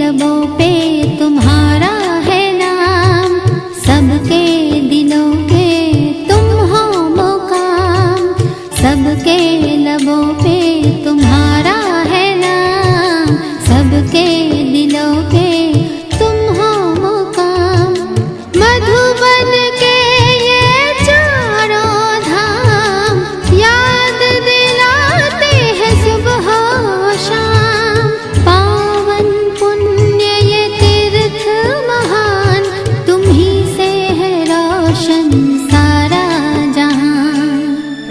लबों पे तुम्हारा है नाम, सबके दिलों के तुम हो मुकाम। सबके लबों पे तुम्हारा है नाम, सबके दिलों के तुम हो मुकाम। मधुबन के ये चारों धाम याद दिलाते हैं सुबह शाम। पावन पुण्य ये तीर्थ महान, तुम ही से है रोशन सारा जहां।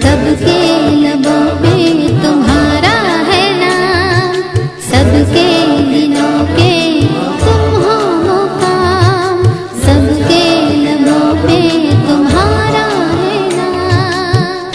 सबके लबों पे तुम्हारा है नाम, सबके दिलों के तुम हो मुकाम। सबके लबों पे तुम्हारा है नाम।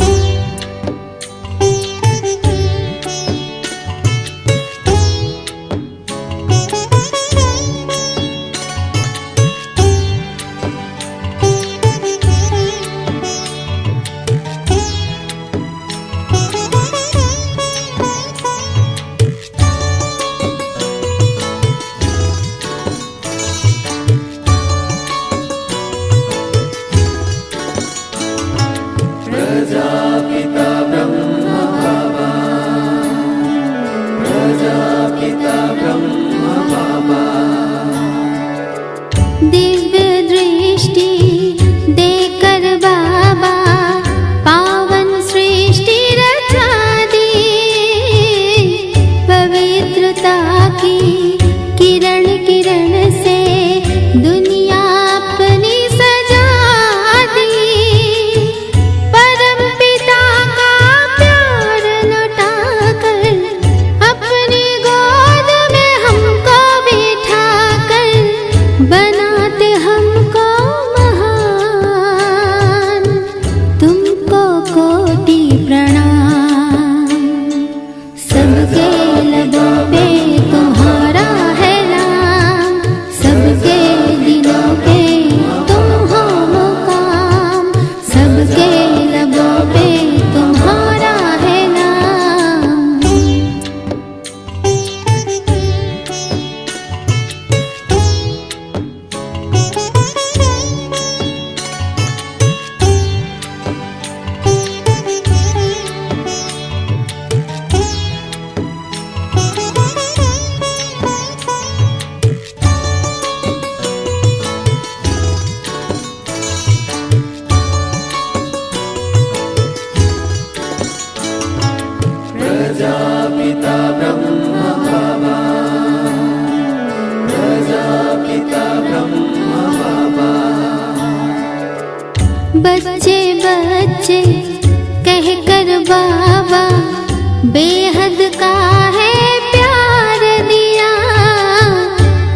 दिव्य दृष्टि देकर बाबा पावन सृष्टि रचा दी। पवित्रता की किरण किरण से दुनिया अपनी सजा दी। परम पिता का प्यार लुटा कर अपनी गोद में हमको बिठा कर बनाते हमको महान। तुमको कोटि प्रणाम। सबके लबों पे तुम्हारा है नाम, सबके दिलों के तुम हो मुकाम। सबके लबों पे तुम्हारा है नाम। बच्चे बच्चे कहकर बाबा बेहद का है प्यार दिया।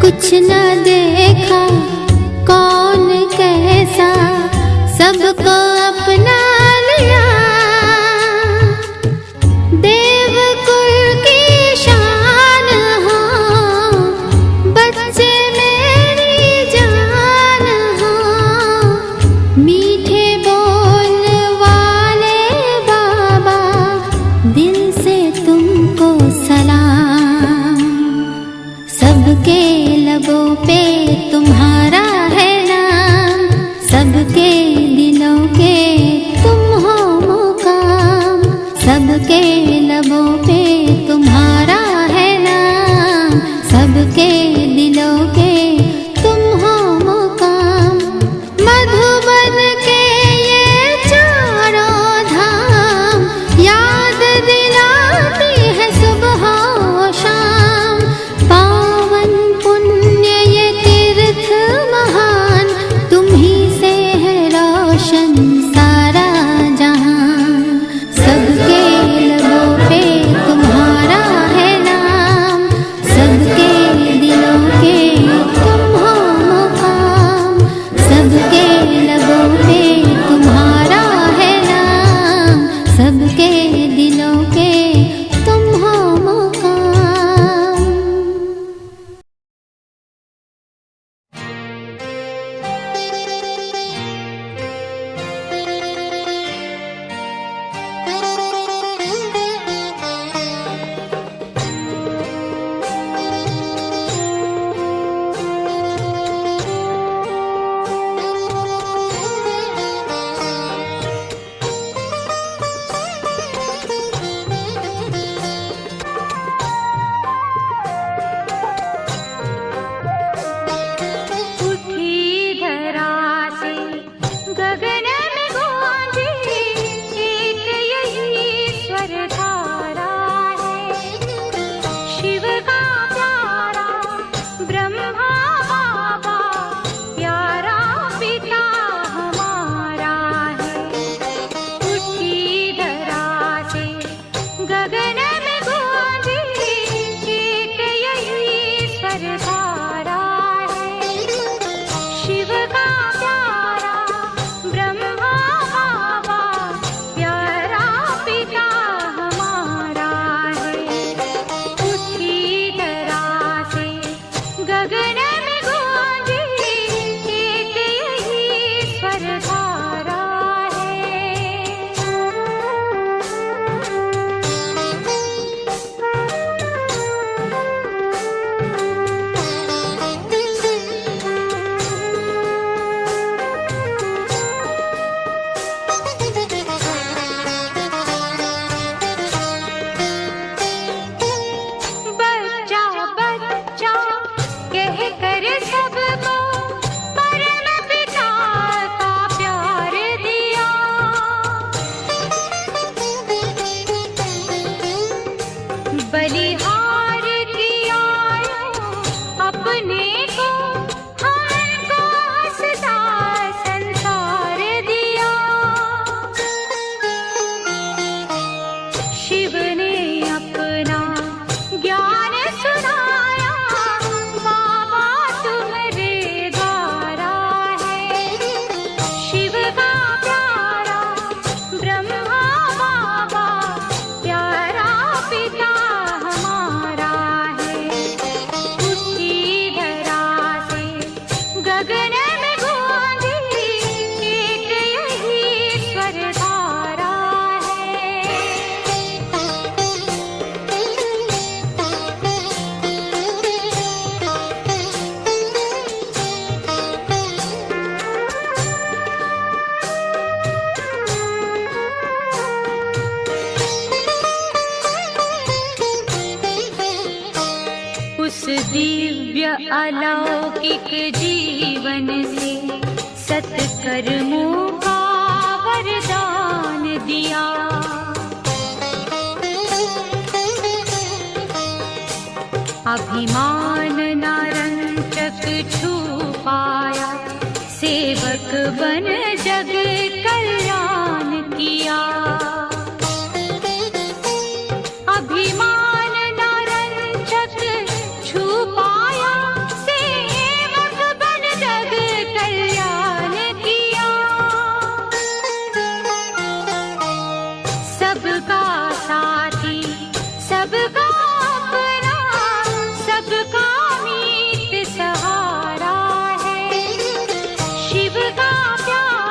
कुछ न देखा कौन कैसा, सबको अपना लिया। देवकुल की शान हो बच्चे मेरी जान हो। मीठे बोल वाले बाबा दिल से तुमको सलाम। सबके लबों पे तुम्हारा है नाम, सबके दिलों के तुम हो मुकाम। सबके लबों पे तुम्हारा है नाम, सबके दिलों के तुम हो मुकाम। मधुबन के ये चारों धाम याद दिलाती है सुबह शाम। पावन पुण्य ये तीर्थ महान, तुम ही से है रोशन सारा जहां। सबके लबों पे तुम्हारा है नाम, सबके दिलों के तुम हो मुकाम। सबके लबों पे तुम्हारा है नाम, सबके दिलों के तुम हो मुकाम। शिव ने अपना ज्ञान सुनाया, बाबा तुम्हारे द्वारा है। शिव का प्यारा ब्रह्मा बाबा, प्यारा पिता हमारा है। उठी धरा से गगन में गूंजी एक यही स्वर धारा उस दिव्य अलौकिक जीवन से सत्कर्मों का वरदान दिया। अभिमान न रंचक छू पाया, सेवक बन जग कल्याण किया। अभिमान न रंचक छू पाया, सेवक बन जग कल्याण किया। सबका साथी, सबका अपना, सबका मीत सहारा है। शिव का प्यार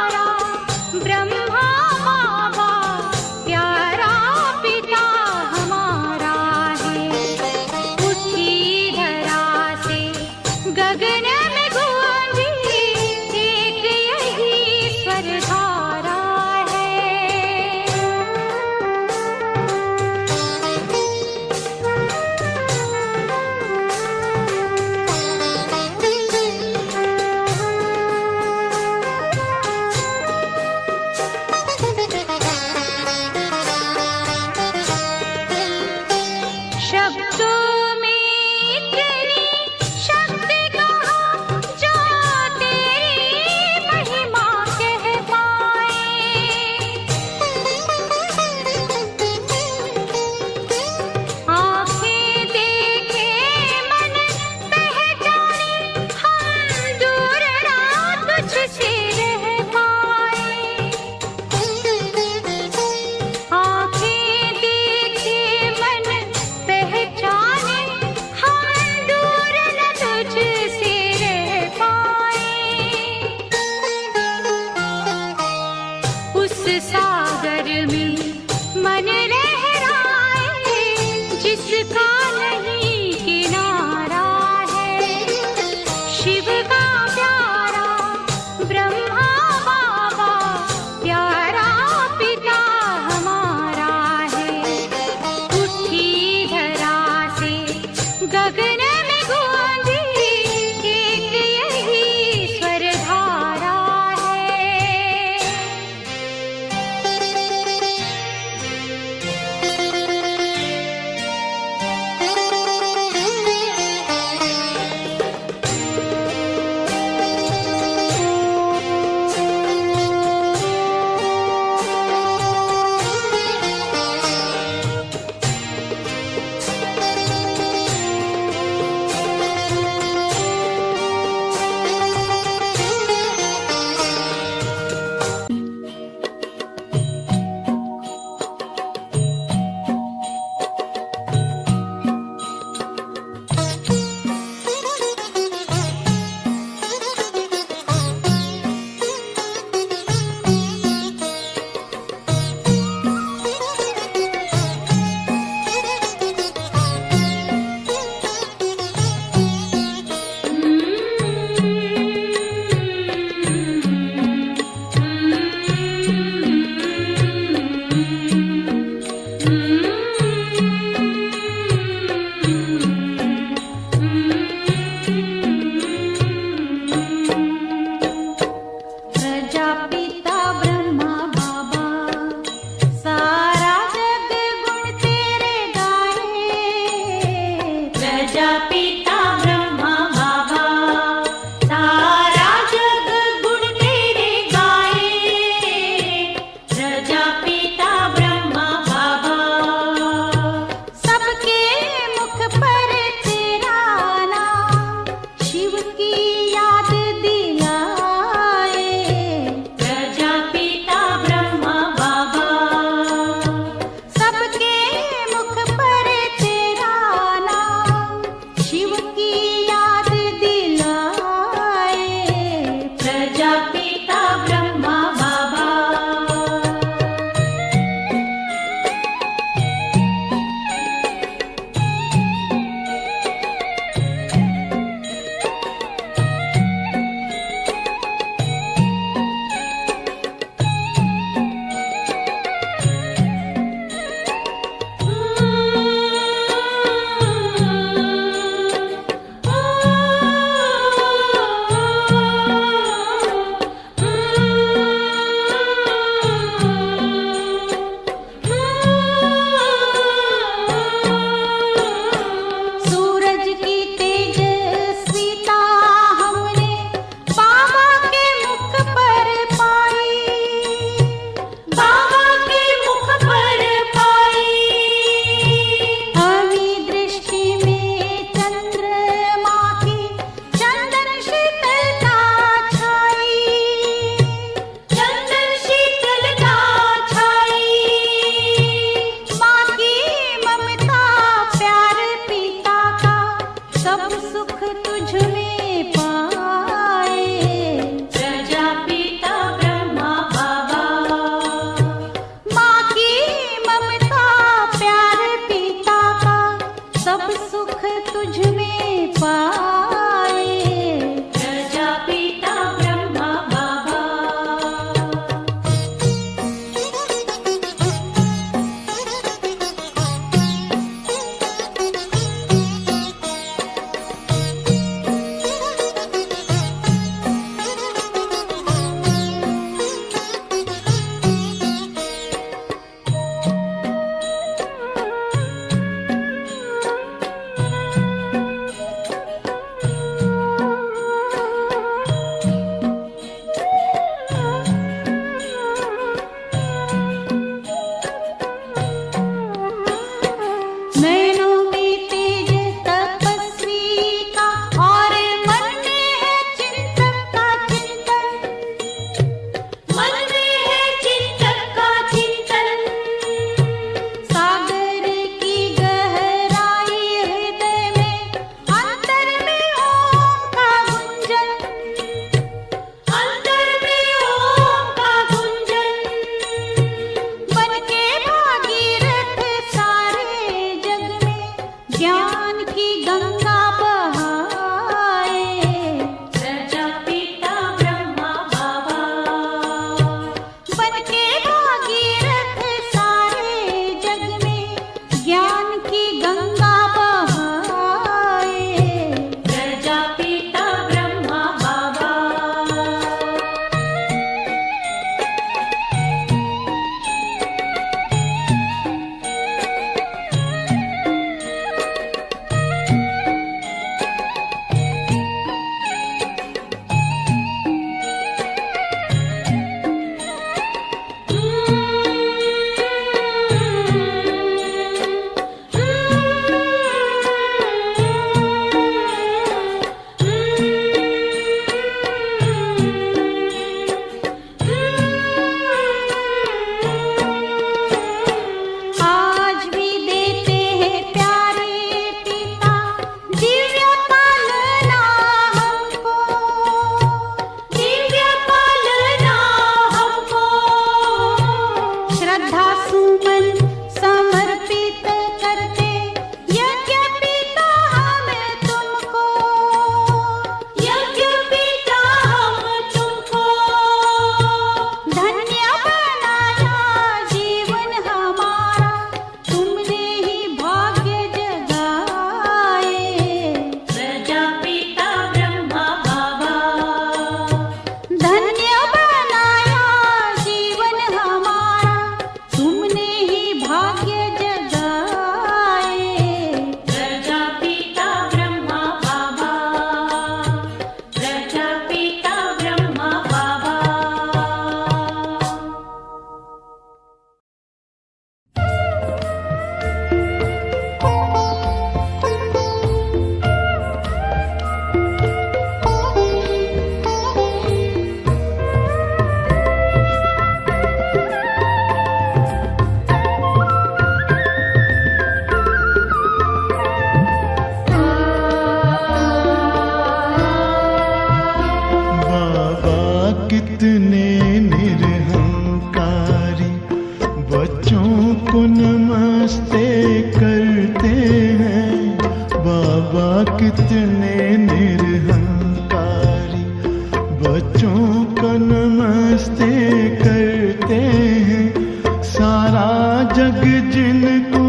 जिनको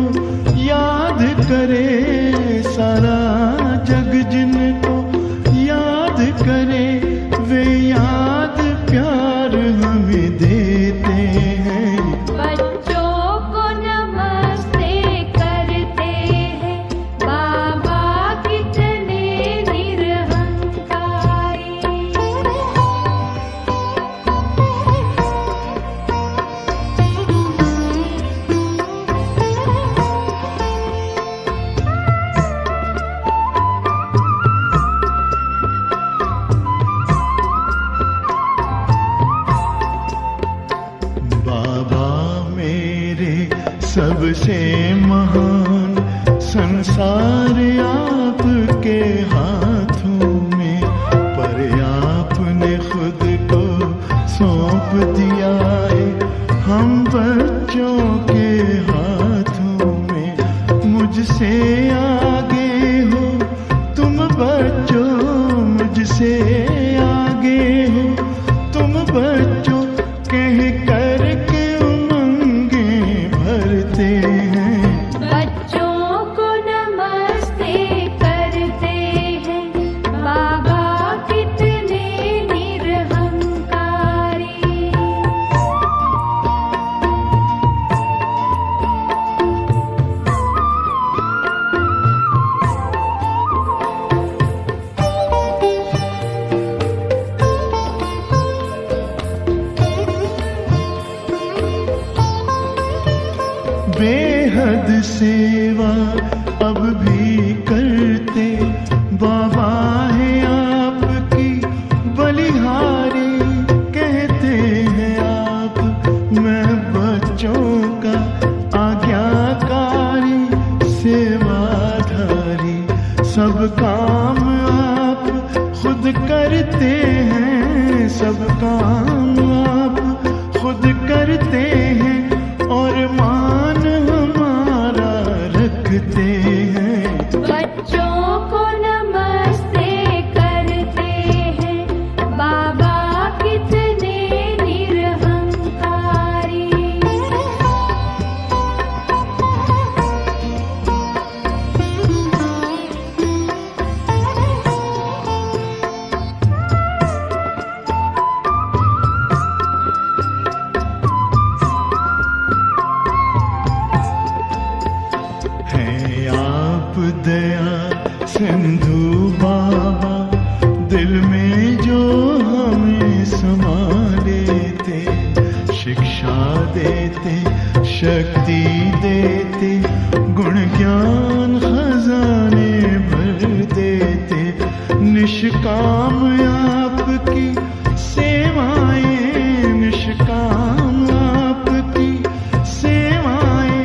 याद करे सारा जग, जिनको याद करे वे याद प्यार हमें देते हैं। बच्चों को नमस्ते करते हैं बाबा कितने निरहंकारी। बाबा मेरे सबसे महान, संसार आपके हाथों में, पर आपने खुद को सौंप दिया है हम बच्चों के हाथों में। मुझसे आगे हो तुम बच्चों, मुझसे आगे हो तुम बच्चों, कह कर के उमंगे भरते हैं। बच्चों को नमस्ते करते हैं बाबा कितने निरहंकारी। बेहद सेवा अब भी करते, बाबा है आपकी बलिहारी। कहते हैं आप मैं बच्चों का आज्ञाकारी, सेवाधारी। सब काम आप खुद करते हैं, सब काम आप खुद करते हैं, और मान हमारा रखते हैं। बच्चों को नमस्ते करते हैं बाबा कितने निरहंकारी। हैं आप दया सिंधु बाबा, दिल में जो हमें समा लेते, शिक्षा देते, शक्ति देते, गुण ज्ञान खजाने भर देते। निष्काम आपकी सेवाएं, निष्काम आपकी सेवाएं,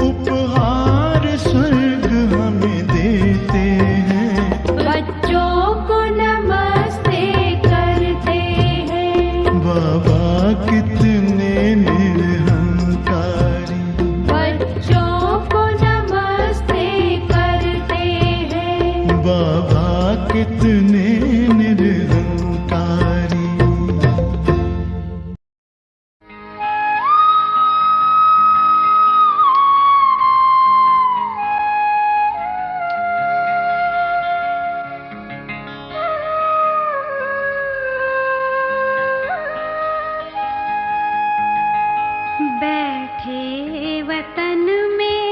उपहार स्वर्ग हमें देते हैं। बच्चों को नमस्ते करते हैं बाबा कितने निरहंकारी। बच्चों को नमस्ते करते हैं बाबा कितने निरहंकारी। बैठे वतन में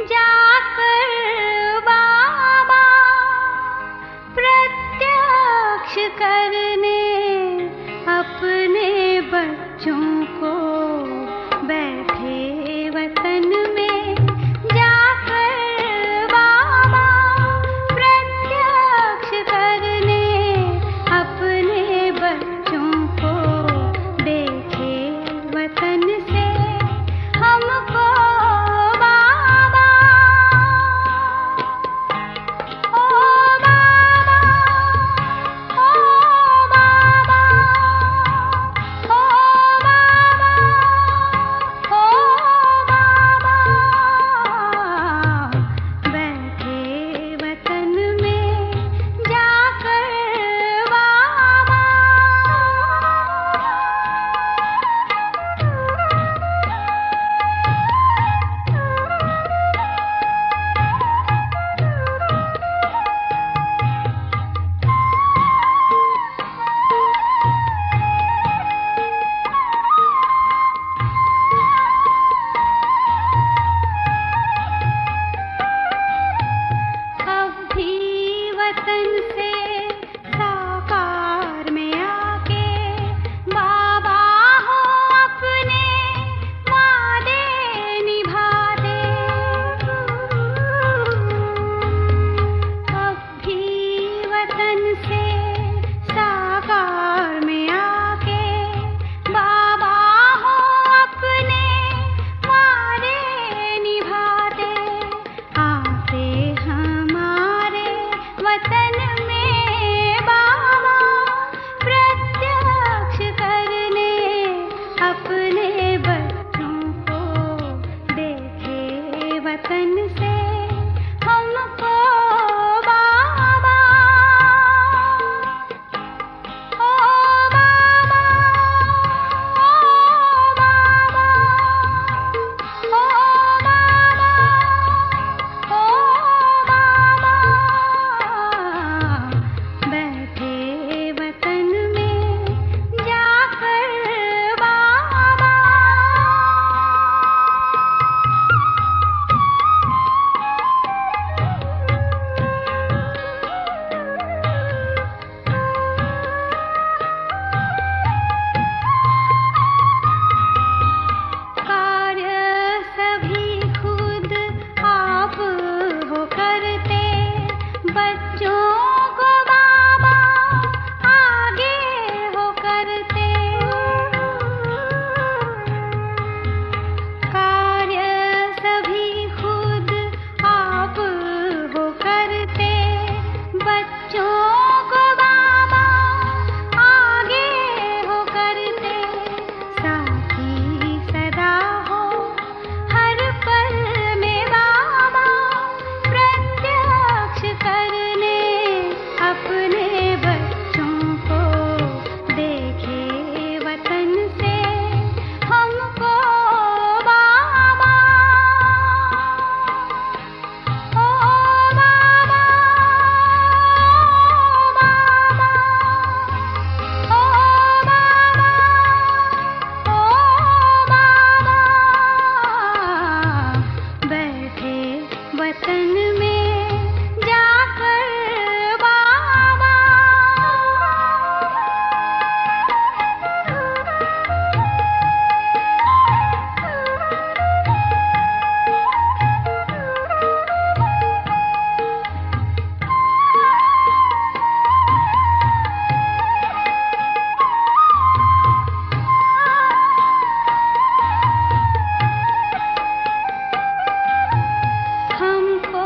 जाकर बाबा प्रत्यक्ष करने अपने बच्चों को। बैठे वतन में जाकर बाबा प्रत्यक्ष करने अपने बच्चों को। देखे वतन से हमको बाबा, ओ बाबा, ओ बाबा, ओ बाबा। वतन से हमको बाबा, ओ बाबा, ओ बाबा, ओ बाबा, ओ बाबा, बैठे वतन में जाकर बाबा। कार्य सभी खुद आप हो करते, बच्चों को बाबा आगे हो करते। कार्य सभी खुद आप हो करते, बच्चों को बाबा आगे हो करते। साथी सदा हो हर पल में बाबा, प्रत्यक्ष करने अपने बच्चों को, देखे वतन से हमको बाबा, ओ बाबा, ओ बाबा, ओ बाबा, बैठे वतन में जाकर बाबा। हमको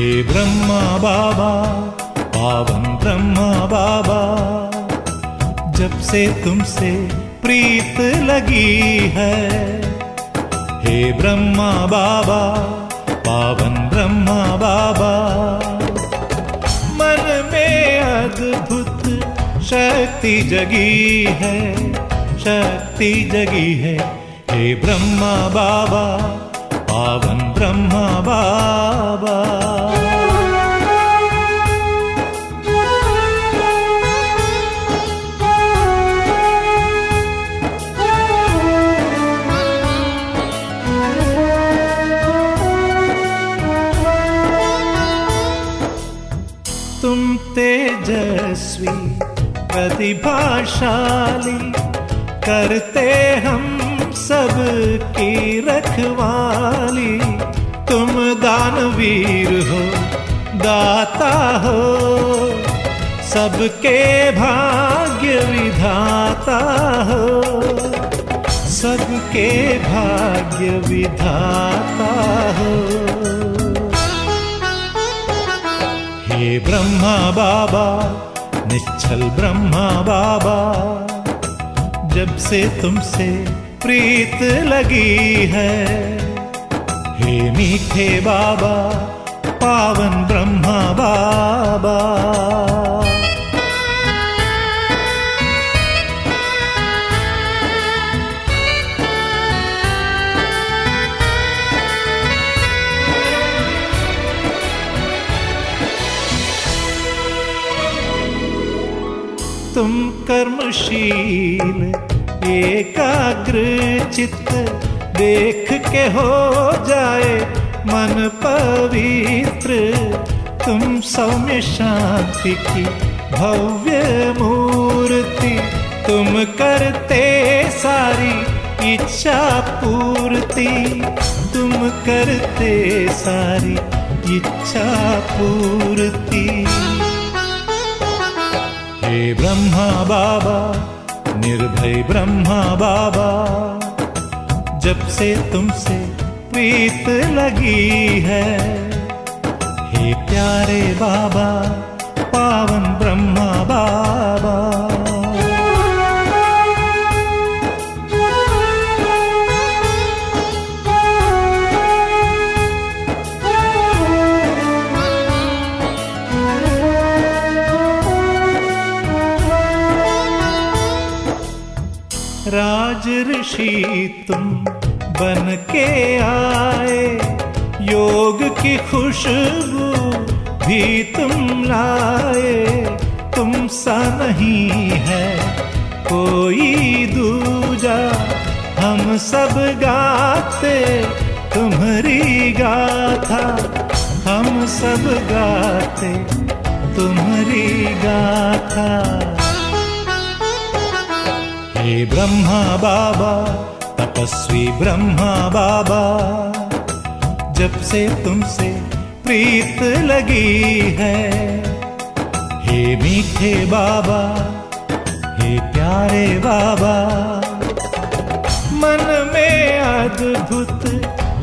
हे ब्रह्मा बाबा, पावन ब्रह्मा बाबा, जब से तुमसे प्रीत लगी है। हे ब्रह्मा बाबा, पावन ब्रह्मा बाबा, मन में अद्भुत शक्ति जगी है, शक्ति जगी है। हे ब्रह्मा बाबा, पावन ब्रह्मा बाबा। तुम तेजस्वी प्रतिभाशाली, करते हम सब की रखवाली। तुम दानवीर हो, दाता हो, सबके भाग्य विधाता हो, सबके भाग्य विधाता हो। हे ब्रह्मा बाबा, निश्चल ब्रह्मा बाबा, जब से तुमसे प्रीत लगी है। हे मीठे बाबा, पावन ब्रह्मा बाबा। तुम कर्मशील एकाग्र चित्त, देख के हो जाए मन पवित्र। तुम सौम्य शांति की भव्य मूर्ति, तुम करते सारी इच्छा पूर्ति, तुम करते सारी इच्छा पूर्ति। हे ब्रह्मा बाबा, निर्भय ब्रह्मा बाबा, जब से तुमसे प्रीत लगी है। हे प्यारे बाबा, पावन ब्रह्मा बाबा। राज ऋषि तुम बन के आए, योग की खुशबू भी तुम लाए। तुम सा नहीं है कोई दूजा, हम सब गाते तुम्हारी गाथा, हम सब गाते तुम्हारी गाथा। हे ब्रह्मा बाबा, तपस्वी ब्रह्मा बाबा, जब से तुमसे प्रीत लगी है। हे मीठे बाबा, हे प्यारे बाबा, मन में अद्भुत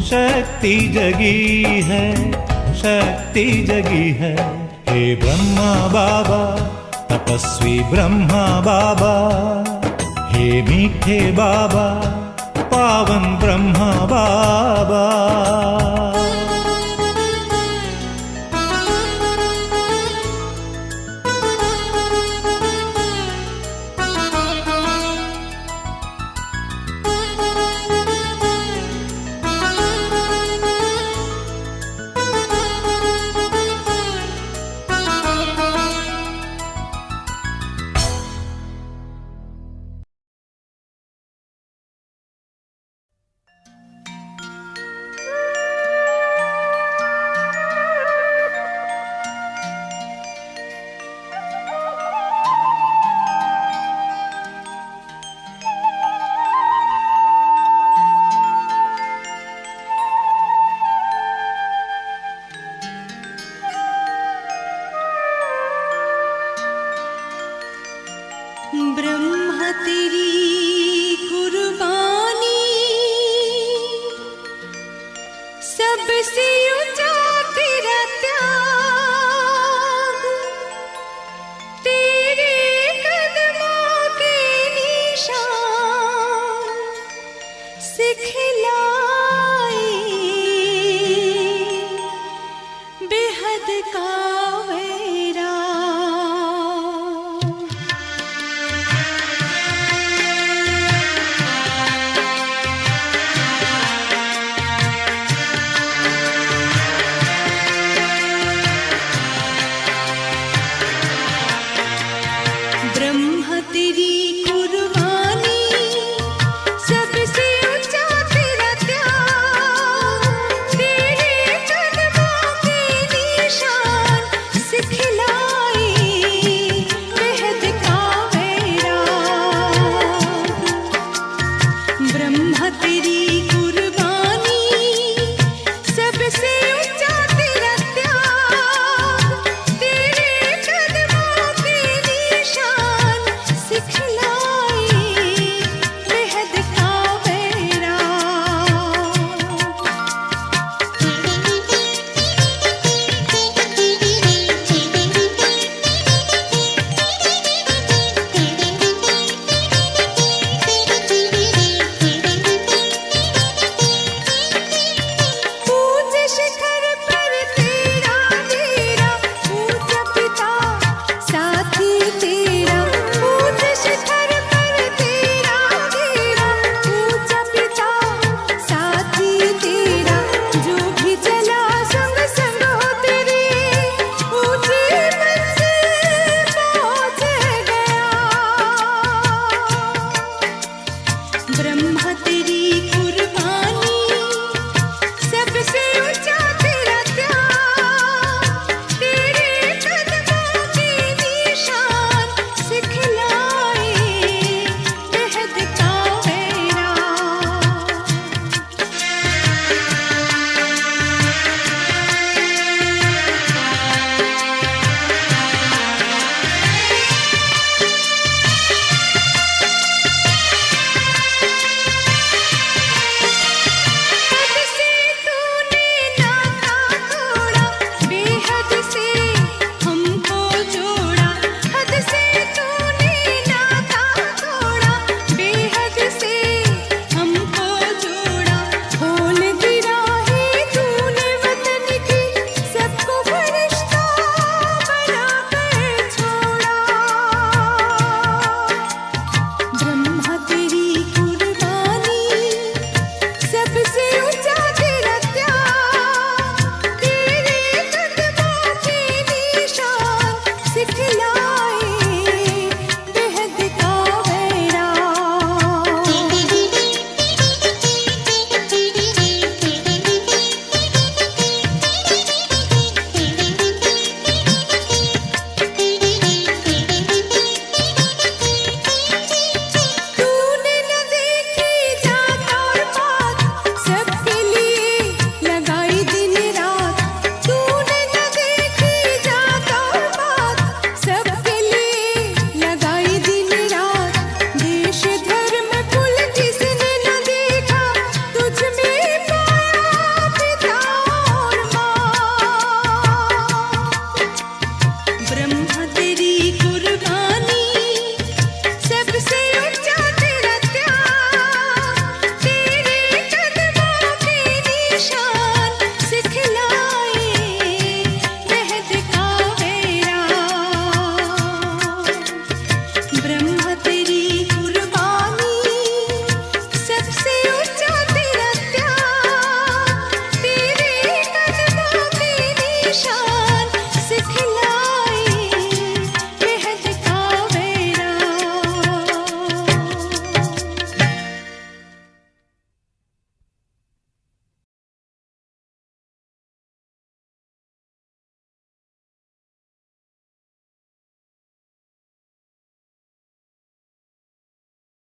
शक्ति जगी है, शक्ति जगी है। हे ब्रह्मा बाबा, तपस्वी ब्रह्मा बाबा, हे मीठे बाबा, पावन ब्रह्मा बाबा। ब्रह्मा तेरी